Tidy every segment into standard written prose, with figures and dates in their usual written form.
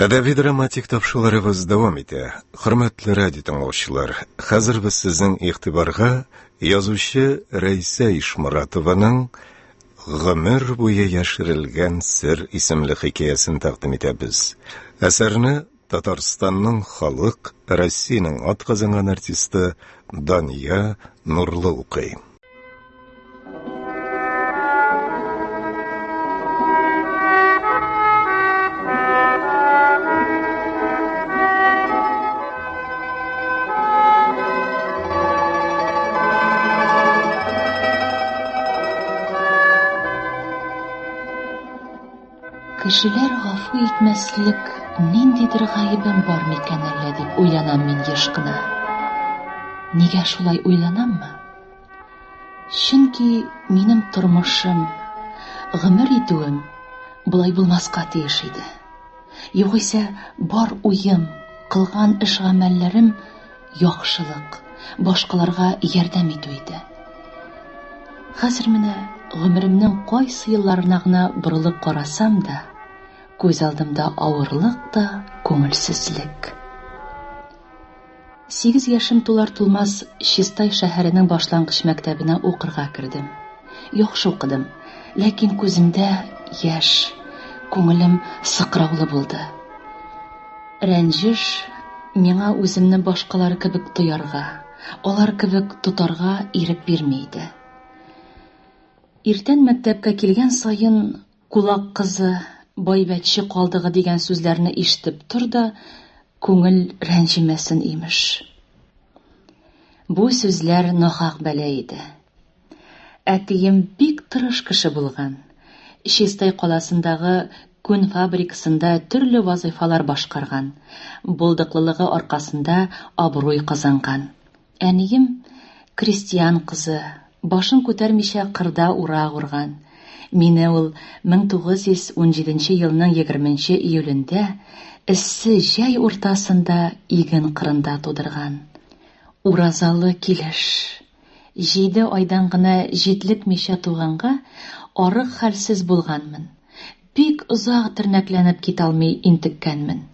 Әдәби-драматик тапшыруларыбыз дәвам итә. Хөрмәтле радио тыңлаучылар, хәзер без сезнең игътибарга язучы Рәйсә Ишморатованың «Гомер буе яшерелгән сер» исемле хикәясен тәкъдим итәбез. Әсәрне Татарстанның халык, Россиянең атказанган артисты Дания Нурлы укый. Кешеләр гафу итмәслек ниндидер гаебем бар микән әллә дип уйланам мин еш кына. Нигә шулай уйланаммы? Чөнки минем тормышым, гомер итүем булай булмаска тиеш иде. Югыйсә бар уем, кылган эш-гамәлләрем яхшылык, башкаларга ярдәм итү иде. Хәзер менә гомеремнең кайсы елларына гына борылып карасам да, күз алдымда авырлык та, күңелсезлек. 8 яшем тулар-тулмас Чистай шәһәренең башлангыч мәктәбенә укырга кердем. Яхшы укыдым, ләкин күземдә яшь, күңелем сыкраулы булды. Рәнҗеш миңа үземне башкалар кебек тоярга, алар кебек тотарга ирек бирми иде. Иртән мәктәпкә килгән саен кулак кызы, байбәтче калдыгы дигән сүзләрне ишетеп тур да, күңел рәнҗемәсен имеш. Бу сүзләр нахак бәла иде. Әтием бик тырыш кеше булган. Чистай каласындагы күн фабрикасында төрле вазыйфалар башкарган. Булдыклылыгы аркасында абруй казанган. Әнием крестьян кызы, башын күтәрмичә кырда урак урган. Мине ул 1917 елның 20 июлендә эссе җәй уртасында иген кырында тудырган. Уразалы килеш. 7 айдан гына җитлекмичә туганга арык хәлсез булганмын. Бик озак тернәкләнеп китә алмый интеккәнмен.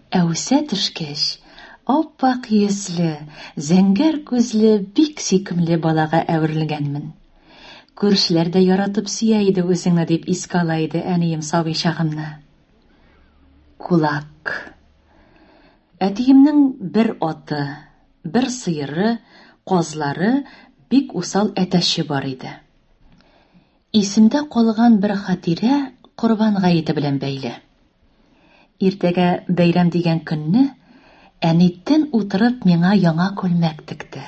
Әүсә төшкәч, аппак йөзле, зәңгәр күзле, бик сөйкемле балага әверелгәнмен. Күршеләр дә яратып сөя иде үзеңне дип искә ала иде әнием сабый чагымны. Кулак. Әтиемнең бер аты, бер сыеры, казлары, бик усал әтәче бар иде. Исемдә калган бер хатирә Корбан гаете белән бәйле. Иртәгә бәйрәм дигән көнне әниттен утырып миңа яңа күлмәк текте.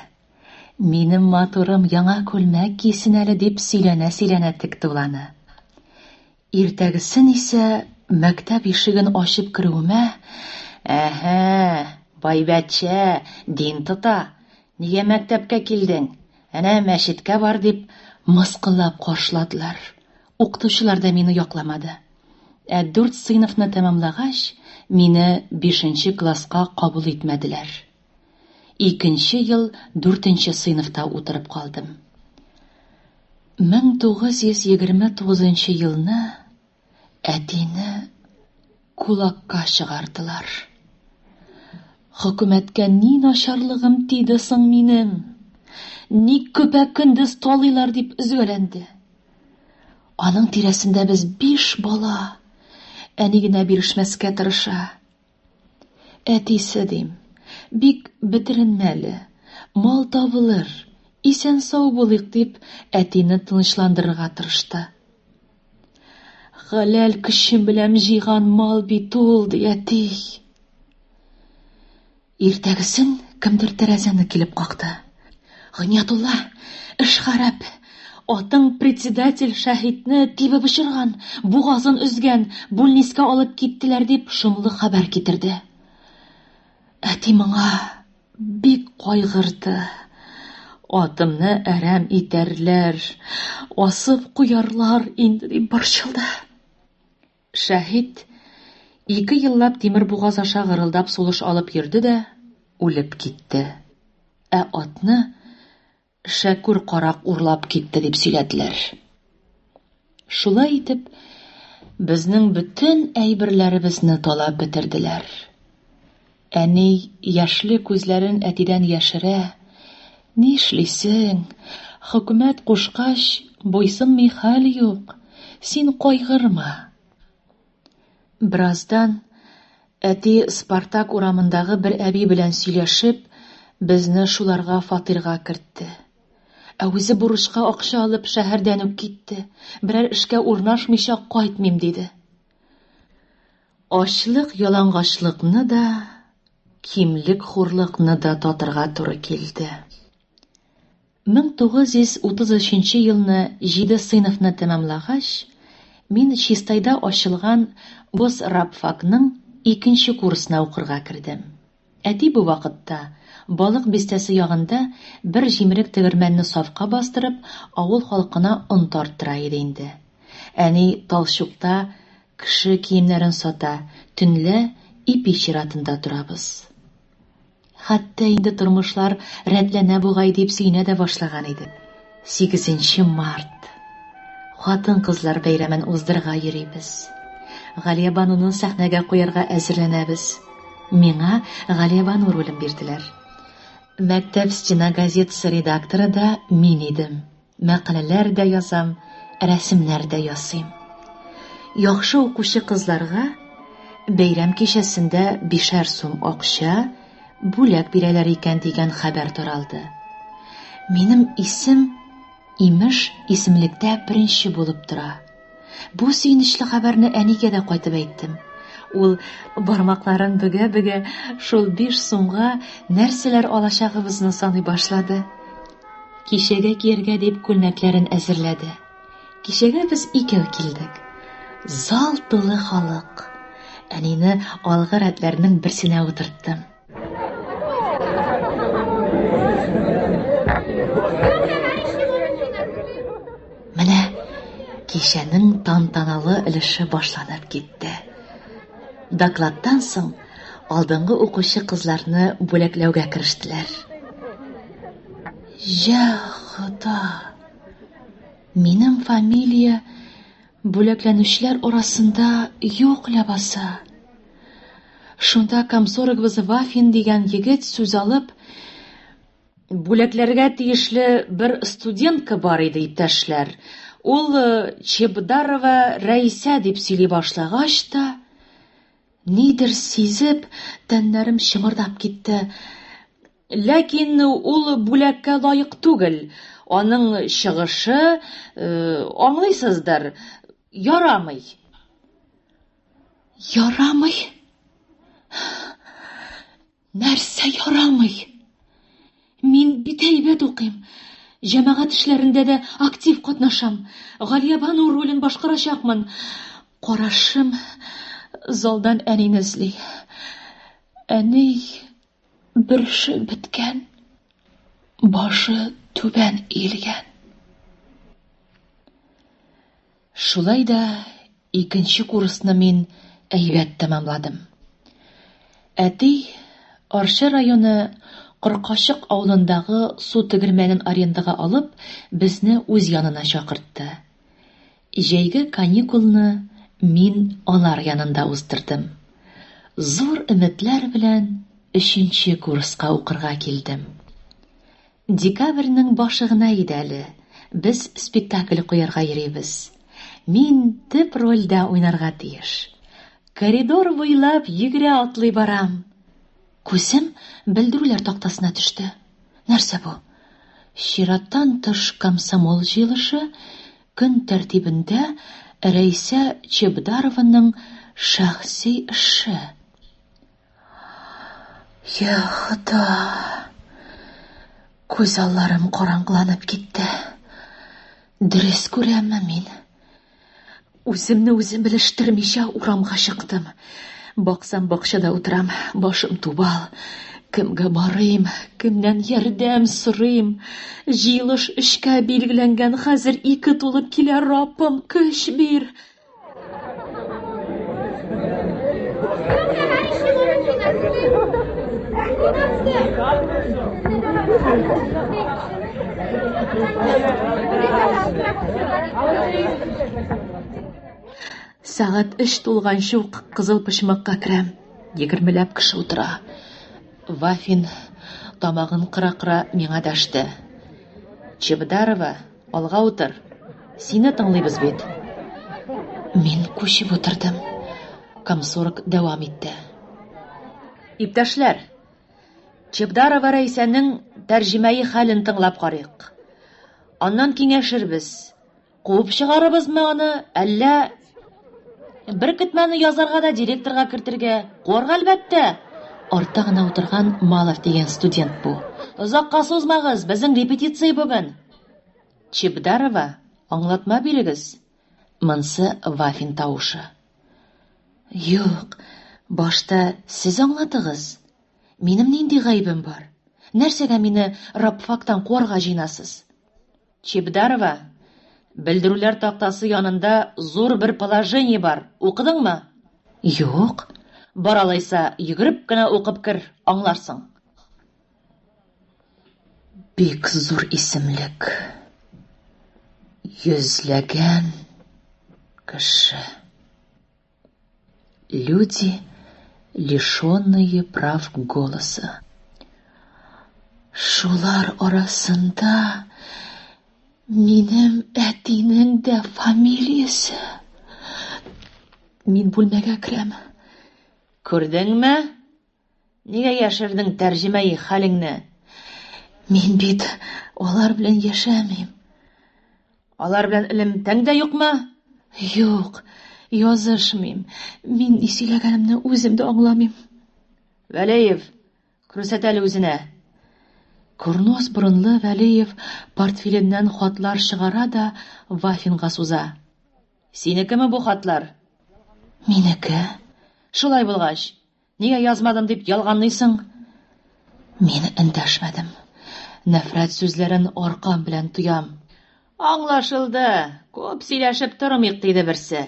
Минем матурым яңа күлмәк кисен әле дип сөйләнә текте уланы. Иртәгесен исә мәктәп ишеген ачып керүемә, байбәтчә, дин тота, нигә мәктәпкә килдең? Әнә мәчеткә бар дип мыскыллап каршыладылар. Укытучылар да мине якламады. 4 сыйныфны тәмамлагач, мине 5 класска кабул итмәделәр. 2 ел 4 сыйныфта утырып калдым. 1929 елны әтине кулакка чыгардылар. Хөкүмәткә ни начарлыгым тиде соң минем? Ник көпә көндез талыйлар дип өзгәләнде. Аның тирәсендә без 5 бала. Әни генә бирешмәскә тырыша. Әтисе дим, бик бетеренмәле, мал табылыр, исән сау булыйк дип әтине тынычландырырга тырышты. Хәләл көчем белән җыйган мал бит ул, ди әти. Иртәгесен кемдер тәрәзәне килеп какты. Гыниятулла, эш харап. Атың председатель шәһидне тибеп очырган, бугазын үзгән, бүлнискә алып киттеләр дип шомлы хәбәр китерде. Әти моңа бик кайгырды. Атымны әрәм итәрләр, асып куярлар инде дип борчылды. Шәһид 2 еллап тимер бугаз аша гырылдап сулыш алып йөрде дә үлеп китте. Атны Шәкүр карак урлап китте дип сөйләделәр. Шулай итеп, Безнең бөтен әйберләребезне талап бетерделәр. Әни яшьле күзләрен әтидән яшерә. Ни эшлисең? Хөкүмәт кушкач, буйсынмый хәл юк. Син кайгырма. Бераздан әти Спартак урамындагы бер әби белән сөйләшеп, безне шуларга фатирга кертте. Ә үзе бурычка акча алып шәһәрдән үк китте. Берәр эшкә урнашмыйча кайтмыйм диде. Ачлык, ялангачлыкны да, кимлек хурлыкны да татырга туры килде. 1933 елны 7 сыйныфны тәмамлагач, мин Чистайда ачылган Госрабфакның 2нче курсына укырга кердем. Әти бу вакытта балык бистәсе ягында бер җимерек тегермәнне сафка бастырып, авыл халкына он тарттыра иде инде. Әни Талчукта кеше киемнәрен сата, төнлә ипи чиратында турабыз. Хәтта инде тормышлар рәтләнә бугай дип сөйнә дә башлаган иде. 8 март. Хатын-кызлар бәйрәмен уздырга йөрибез. Галия Бануны сәхнәгә куярга әзерләнәбез. Миңа Галия Бану ролен бирделәр. Мәктәп стена газетасы редакторы да мин идем. Мәкаләләр дә язам, рәсемнәр дә ясыйм. Яхшы укучы кызларга бәйрәм кичәсендә 5 сум акча бүләк бирәләр икән дигән хәбәр таралды. Минем исем имеш исемлектә беренче булып тора. Бу сөенечле хәбәрне әнигә дә кайтып әйттем. Ул бармакларын бөгә-бөгә шул 5 сумга нәрсәләр алачагыбызны саный башлады. Кичәгә кияргә дип күлмәкләрен әзерләде. Кичәгә без икәү килдек. Зал тулы халык. Әнине алгы рәтләрнең берсенә утырттым. Менә кичәнең тантаналы өлеше башланып китте. Докладтан соң алдынгы укучы кызларны бүләкләүгә керештеләр. Я Хода! Минем фамилия бүләкләнүчләр арасында юк ләбаса. Шунда комсоргыбыз Вафин дигән егет сүз алып, бүләкләргә тиешле бер студентка бар иде иптәшләр. Ул Чебдарова Рәисә дип сөйли башлагач та, нидер сизеп, тәннәрем чымырдап китте. Ләкин ул бүләккә лаек түгел. Аның чыгышы, аңлыйсыздыр, ярамый. Ярамый? Нәрсә ярамый? Мин бит әйбәт укыйм. Җәмәгать эшләрендә дә актив катнашам. Галия Бану ролен башкарачакмын. Карашым залдан әнине эзли. Әни берше беткән, башы түбән иелгән. Шулай да 2нче курсны мин әйбәт тәмамладым. Әти Арча районы Кыркачык авылындагы су тегермәнен арендага алып, безне үз янына чакыртты. Җәйге каникулны мин алар янында уздырдым. Зур өметләр белән 3нче курска укырга килдем. Декабрьнең башы гына иде әле. Без спектакль куярга йөрибез. Мин төп рольдә уйнарга тиеш. Коридор буйлап йөгерә атлый барам. Күзем белдерүләр тактасына төште. Нәрсә бу? Чираттан тыш комсомол җыелышы көн тәртибендә Рәисә Чебдарованың шәхси эше. Я Хода! Күз алларым караңгыланып китте. Дөрес күрәмме мин? Үземне үзем белештермичә урамга чыктым. Баксам бакчада утырам, башым тубал. Кемгә барыйм, кемнән ярдәм сорыйм. Җыелыш эшкә билгеләнгән, хәзер 2 тулып килә, Раббым, көч бир. Сәгать 3 тулганчы ук кызыл почмакка керәм. 20ләп кеше утыра. Вафин тамагын кыра-кыра миңа дәште. Чебдарова, алга утыр. Сине тыңлыйбыз бит. Мин күчеп утырдым. Комсорг дәвам итте. Иптәшләр, Чебдарова Рәйсәнең тәрҗемәи хәлен тыңлап карыйк. Аннан киңәшербез. Куып чыгарыбызмы аны, әллә бер көтмәне язарга да директорга кертергә? Куарга әлбәттә. Артта гына утырган Малов дигән студент бу. Озакка сузмагыз, безнең репетиция бүген. Чебдарова, аңлатма бирегез. Монсы Вафин тавышы. Юк, башта сез аңлатыгыз. Минем нинди гаебем бар? Нәрсәгә мине рабфактан куарга җыйнасыз? Чебдарова, белдерүләр тактасы янында зур бер положение бар. Укыдыңмы? Юк. Бар алайса, йөгереп кенә укып кер, аңларсың. Бик зур исемлек. Йөзләгән кеше. Люди, лишенные прав голоса. Шулар арасында минем әтинең дә фамилиясе. Мин бүлмәгә керәм. Күрдеңме? Нигә яшердең тәрҗемәи хәлеңне? Мин бит алар белән яшәмим. Алар белән элемтәң дә юкмы? Юк, язышмыйм. Мин сөйләгәнемне үзем дә аңламыйм. Вәлиев, күрсәт әле үзенә. Курнос борынлы Вәлиев портфеленнән хатлар чыгара да Вафинга суза. Синекеме бу хатлар? Минеке. Шулай булгач, нигә язмадым дип ялганлыйсың? Мин эндәшмәдем. Нәфрәт сүзләрен аркам белән тоям. Аңлашылды. Күп сөйләшеп тормыйк диде берсе.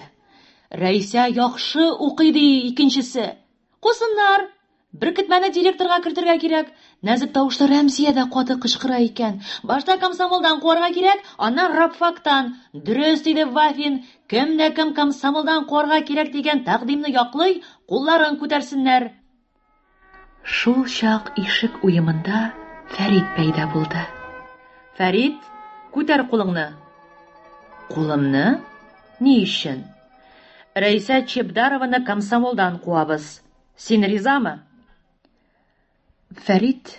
Рәйсә яхшы укый ди икенчесе. Кусыннар. Бер көтмәне директорга кертергә кирәк. Нәзек тавышта Рәмзия дә каты кычкыра икән. Башта комсомолдан куарга кирәк, аннан рабфактан. Дөрес диде Вафин. Кемне кем комсомолдан куарга кирәк дигән тәкъдимне яклый, кулларын күтәрсеннәр. Шул чак ишек уемында Фәрит пәйда булды. Фәрит, күтәр кулыңны. Кулымны? Ни өчен? Рәйсә Чебдарованы комсомолдан куабыз. Син ризамы? Фәрит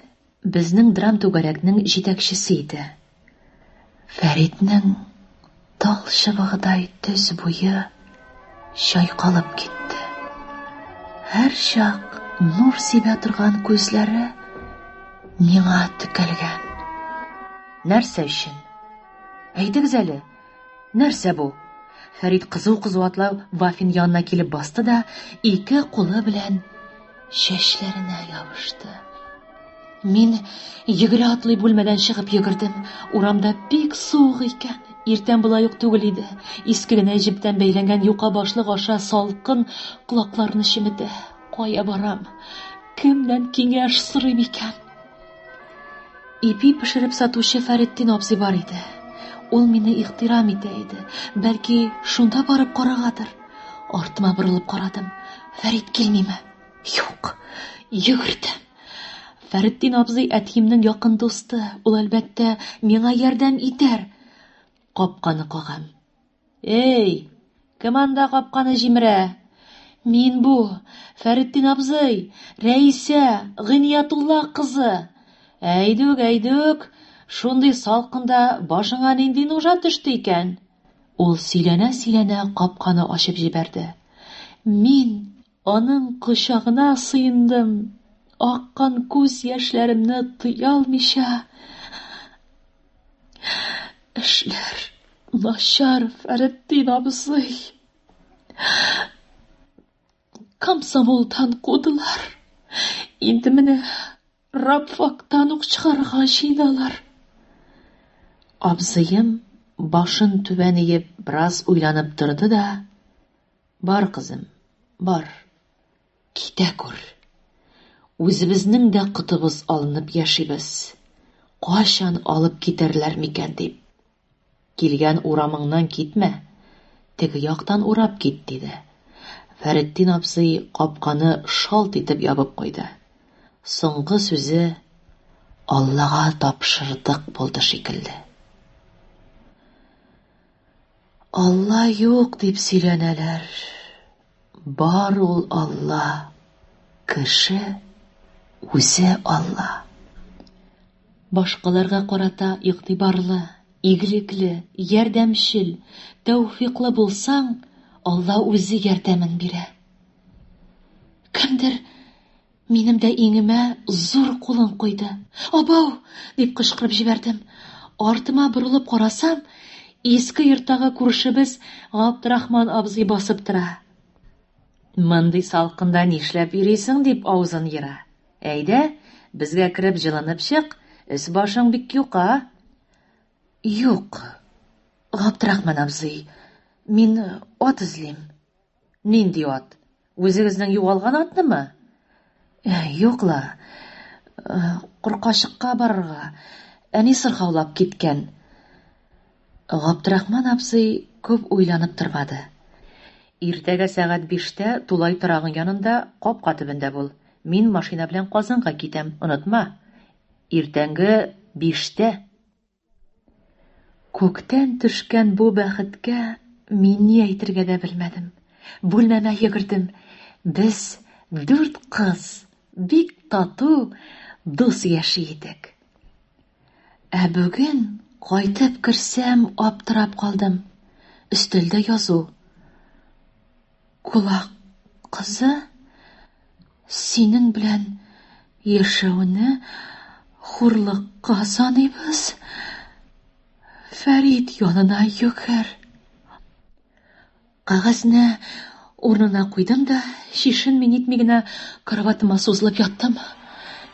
безнең драм түгәрәкнең җитәкчесе иде. Фәритнең тал чыбыгыдай төз буе чайкалып китте. Һәр чак нур сибә торган күзләре миңа текәлгән. Нәрсә өчен? Әйтегез әле, нәрсә бу? Фәрит кызу-кызу атлап Вафин янына килеп басты да, ике кулы белән чәчләренә ябышты. Мин йөгерә атлый бүлмәдән чыгып йөгердем. Урамда бик суык икән. Иртән булай ук түгел иде. Иске генә җептән бәйләнгән юка башлык аша салкын колакларны чимеде. Кая барам? Кемнән киңәш сорыйм икән? Ипи пешереп сатучы Фәриттин абзый бар иде. Ул мине ихтирам итә иде. Бәлки, шунда барып карагадыр. Артыма борылып карадым. Фәрит килмиме? Юк. Йөгердем. Фәриттин абзый әтиемнең якын дусты. Ул әлбәттә миңа ярдәм итәр. Капканы кагам. Эй, кем анда капканы җимерә? Мин бу, Фәриттин абзый, Рәйсә, Гыниятулла кызы. Әйдүк, шундый салкында башыңа нинди нужа төште икән? Ул сөйләнә капканы ачып җибәрде. Мин аның кочагына сыендым. Аккан күз яшьләремне тыя алмыйча. Эшләр начар, Фәриттин абзый. Комсомолдан кудылар. Инде менә рабфактан ук чыгарга җыйналар. Абзыем башын түбән иеп бераз уйланып торды да: "Бар, кызым, бар. Китә күр. Үзебезнең дә кытыбыз алынып яшибез. Качан алып китәрләр микән дип. Килгән урамыңнан китмә. теге яктан урап кит, диде. Фәритдин абзый капканы шалт итеп ябып куйды. Соңгы сүзе Аллага тапшырдык булды шикелле. Алла юк дип сөйләнәләр. Бар ул Алла. Кеше үзе Алла. Башкаларга карата игътибарлы, игелекле, ярдәмчел, тәүфыйклы булсаң, Алла үзе ярдәмен бирә. Кемдер минем дә иңемә зур кулын куйды. Абау! Дип кычкырып җибәрдем. Артыма борылып карасам, иске йорттагы күршебез Габдрахман абзый басып тора. Мондый салкында нишләп йөрисең дип авызын йыра. Әйдә, безгә кереп җылынып чык, эс башың бик юка. Юк, Габдрахман абзый, мин ат эзлим. Нинди ат? Үзегезнең югалган атнымы? Юкла, куркачыкка барырга. Әни сырхаулап киткән. Габдрахман абзый күп уйланып тормады. Иртәгә сәгать 5-тә Тулай торагың янында капка төбендә бул. Мин машина белән Казанга китәм, онытма. Иртәнге 5-тә. Күктән төшкән бу бәхеткә мин ни әйтергә дә белмәдем. Бүлмәмә йөгердем. Без 4 кыз, бик тату дус яши идек. Ә бүген кайтып керсәм, аптырап калдым. Өстәлдә язу. Кулак кызы, синең белән яшәүне хурлыкка саныйбыз. Фәрит янына йөгер. Кагазны урынына куйдым да, шишен мин итми генә караватыма сузылып яттым.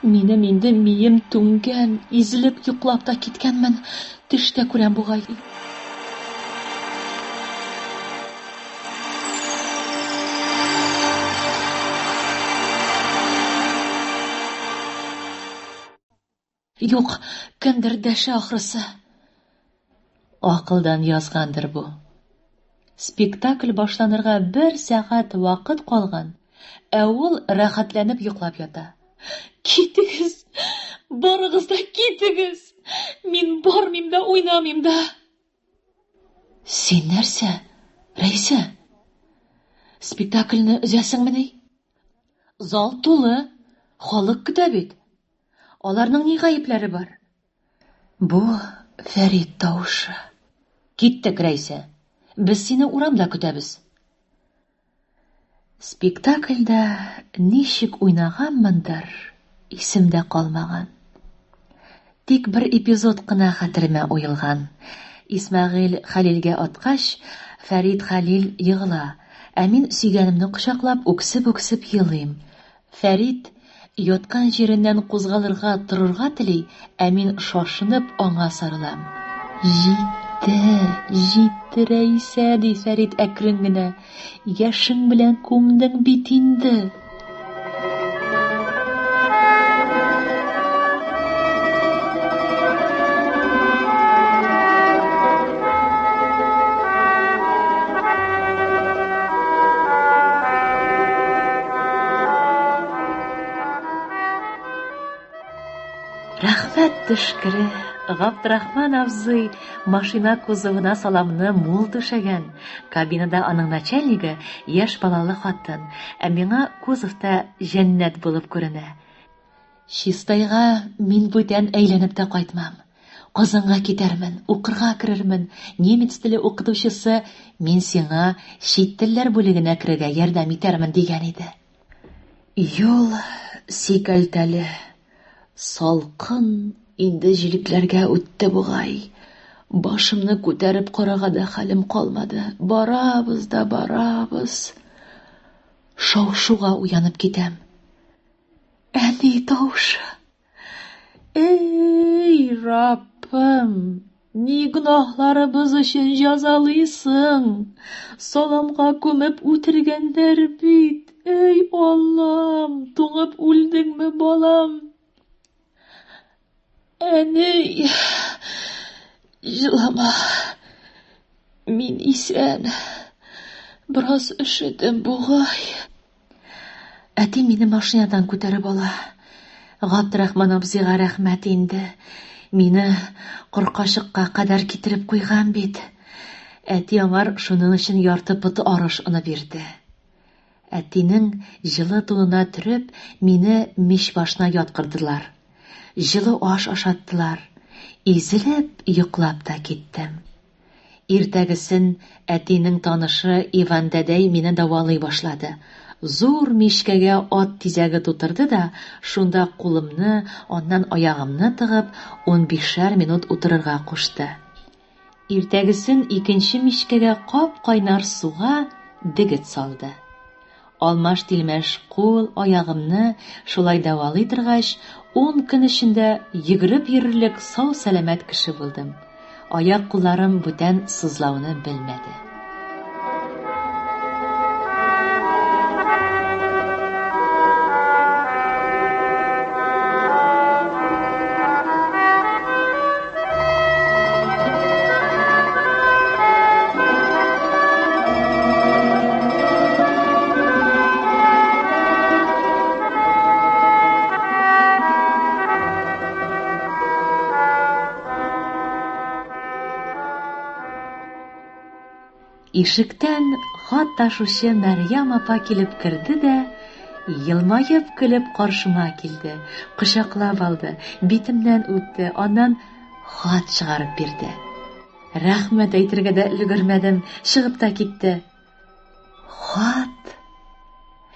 Минем инде мием түнгән, изелеп йоклап та киткәнмен. Төштә күрәм бугай. Юк, кемдер дәшә ахрысы. Акылдан язгандыр бу. Спектакль башланырга 1 сәгать вакыт калган, ә ул рәхәтләнеп йоклап ята. Китегез, барыгыз да китегез. Мин бармыйм да, уйнамыйм да. Син нәрсә, Рәйсә? Спектакльне үзәсеңмени? Зал тулы, халык көтә бит. Аларның ни гаепләре бар? Бу Фәрит тавышы. Киттек, Рәйсә. Без сине урамда көтәбез. Спектакльдә ничек уйнаганмындыр, исемдә калмаган. Тик бер эпизод кына хәтеремә уелган. Исмәгыйль Хәлилгә аткач, Фәрит Хәлил йыгыла, ә мин сөйгәнемне кочаклап үксеп елыйм. Фәрит яткан җиреннән кузгалырга торырга тели, ә мин шашынып аңа сарылам. Җитте, Рәйсә, ди Фәрит әкрен генә. Яшең белән күмдең бит инде. Рәхмәт төшкере. Габдрахман абзый машина кузовына саламны мул түшәгән. Кабинада аның начальнигы яшь балалы хатын, ә миңа кузовта җәннәт булып күренә. Чистайга мин бүтән әйләнеп тә кайтмам. Казанга китәрмен, укырга керермен. Немец теле укытучысы мин сиңа чит телләр бүлегенә керергә ярдәм итәрмен дигән иде. Юл сикәлтәле, салкын, инде җилекләргә үтте бугай. Башымны күтәреп карага да хәлем калмады. Барабыз да барабыз. Шау-шуга уянып китәм. Әни тавышы. Эй, Раббым, ни гөнаһларыбыз өчен җәзалыйсың? Саламга күмеп үтергәннәр бит. Эй, Аллам, туңып үлдеңме, балам? Әни, җылама. Мин исән. Бераз өшедем бугай. Әти мине машинадан күтәреп ала. Габдрахман абзыйга рәхмәт инде. Мине Куркашыкка кадәр китереп куйган бит. Әти аңар шуның өчен ярты пыты арыш аны бирде. Әтинең җылы тунына төреп, мине мич башына яткырдылар. Җылы аш ашаттылар. Изелеп, йоклап та киттем. Иртәгесен әтинең танышы Иван дәдәй мине давалый башлады. Зур мичкәгә ат тизәге тутырды да, шунда кулымны, аннан аягымны тыгып, 15 минут утырырга кушты. Иртәгесен икенче мичкәгә кап-кайнар суга дегет салды. Алмаш-тилмәш кул, аягымны шулай давалый торгач, 10 көн эчендә йөгереп йөрерлек сау-сәламәт кеше булдым. Аяк-кулларым бүтән сызлауны белмәде. Ишектән хат ташучы Мәрьям апа килеп керде дә, елмаеп көлеп каршыма килде, кочаклап алды, битемнән үтте, аннан хат чыгарып бирде. Рәхмәт әйтергә дә өлгермәдем, чыгып та китте. Хат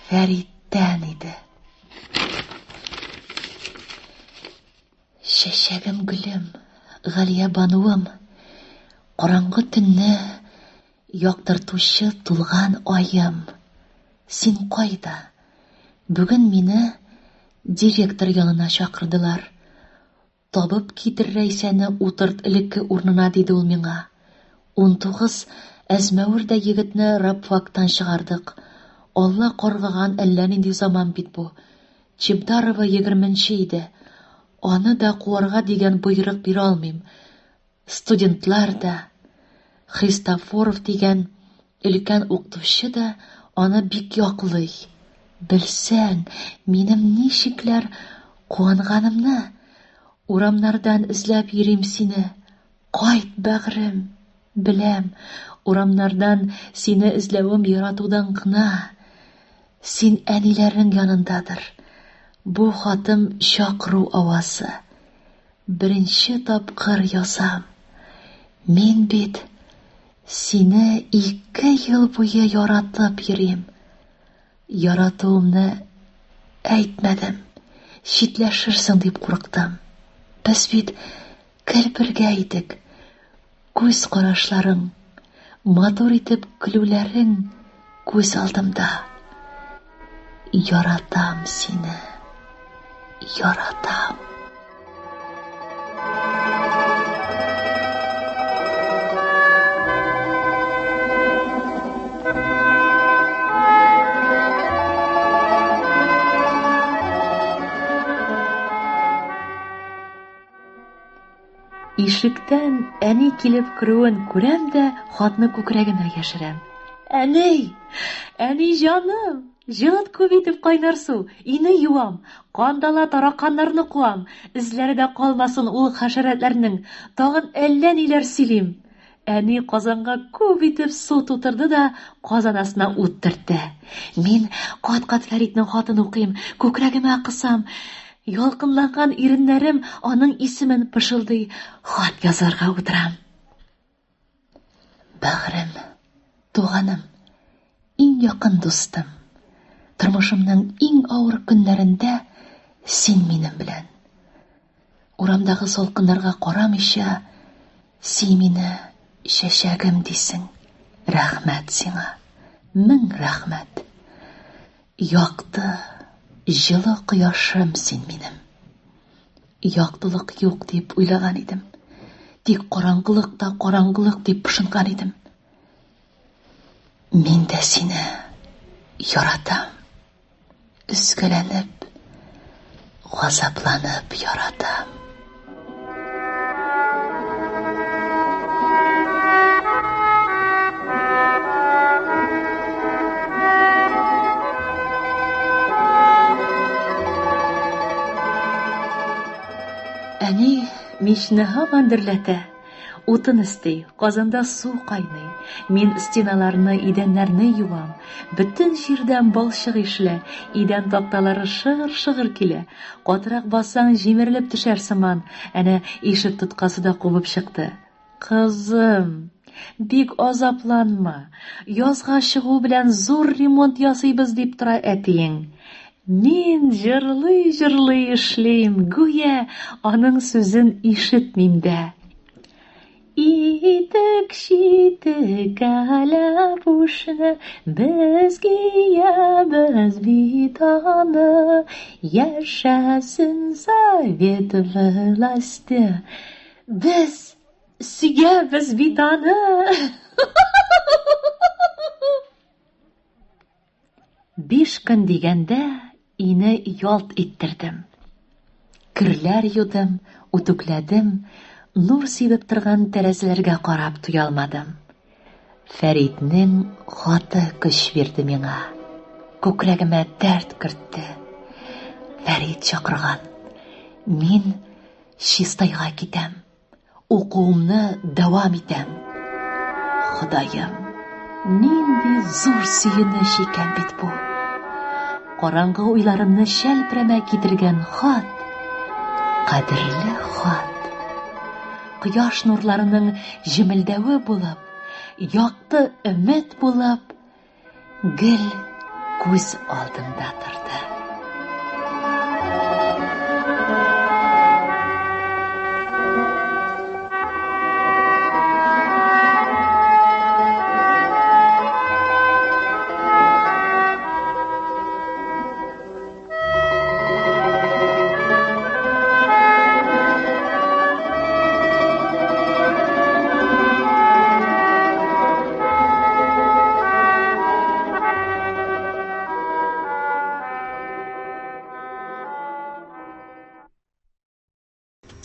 Фәриттән иде. Чәчәгем гөлем, Галия бануым, караңгы төнне яктыртучы тулган аем. Син кайда? Бүген мине директор янына чакырдылар. Табып китер Рәйсәне утырт элекке урынына, диде ул миңа. 19 әзмәвер егетне рабфактан чыгардык. Алла каргыган әллә нинди заман бит бу. Чебдарова 20-нче иде. Аны да куарга дигән буйрык бирә алмыйм. Студентлар да, Христофоров дигән өлкән укытучы да аны бик яклый. Белсәң, минем ничекләр куанганымны. Урамнардан эзләп йөрим сине. Кайт, бәгърем. Беләм, урамнардан сине эзләвем яратудан гына. Син әниләрең янындадыр. Бу хатым чакыру авасы. Беренче тапкыр язам. Мин бит сине 2 ел буе яратып йөрим. Яратуымны әйтмәдем. Читләшерсең дип курыктым. Без бит бергә идек. Күз карашларың, матур итеп көлүләрең күз алдымда. Яратам сине. Яратам. Ишектән әни килеп керүен күрәм дә, хатны күкрәгемә яшерәм. Әни! Әни җаным! Җылыт күп итеп кайнар су, ине юам, кандала тараканнарны куам, эзләре дә калмасын ул хәшәрәтләрнең, тагын әллә ниләр сөйлим. Әни казанга күп итеп су тутырды да, казан астына ут төртте. Мин кат-кат Фәритнең хатын укыйм, күкрәгемә кысам. Ялкынланган иреннәрем аның исемен пышылдый, хат язарга утырам. Бәгърем, туганым, иң якын дустым. Тормышымның иң авыр көннәрендә син минем белән. Урамдагы салкыннарга карамыйча, син мине чәчәгем дисең. Рәхмәт сиңа. Мең рәхмәт. Якты, җылы кояшым син минем. Яктылык юк дип уйлаган идем. Тик караңгылык та караңгылык дип пышынган идем. Мин дә сине яратам. Үскәләнеп, газапланып яратам. Әни мичне һаман дөрләтә. Утын истей, казанда су кайный. Мин стеналарны, идәннәрне юам. Бөтен җирдән балчык ишелә. Идән такталары шыгыр-шыгыр килә. Катырак бассаң җимерелеп төшәр сыман. Әнә ишек тоткасы да кубып чыкты. Кызым, бик азапланма. Язга чыгу белән зур ремонт ясыйбыз дип тора әтиең. Мин җырлый эшлим, гүя аның сүзен ишетмим дә. Итек читек алабушны, без киябез бит аны, яшәсен совет власте. Без сөябез бит аны. 5 көн дигәндә ине ялт иттердем. Керләр юдым, үтүкләдем, нур сибеп торган тәрәзәләргә карап туя алмадым. Фәритнең хаты көч бирде миңа. Күкрәгемә дәрт кертте. Фәрит чакырган. Мин чистайга китәм. Укуымны дәвам итәм. Ходаем, нинди зур сөенеч икән бит бу. Караңгы уйларымны шәлпрәмә китергән хат. Кадерле хат. Кояш нурларының җемелдәве булып, якты өмет булып, гел күз алдымда торды.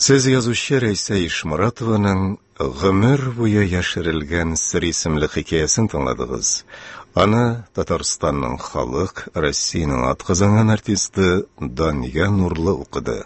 Сез язучы Рәйсә Ишморатованың «Гомер буе яшерелгән сер» исемле хикәясен тыңладыгыз. Аны Татарстанның халык, Россиянең атказанган артисты Дания Нурлы укыды.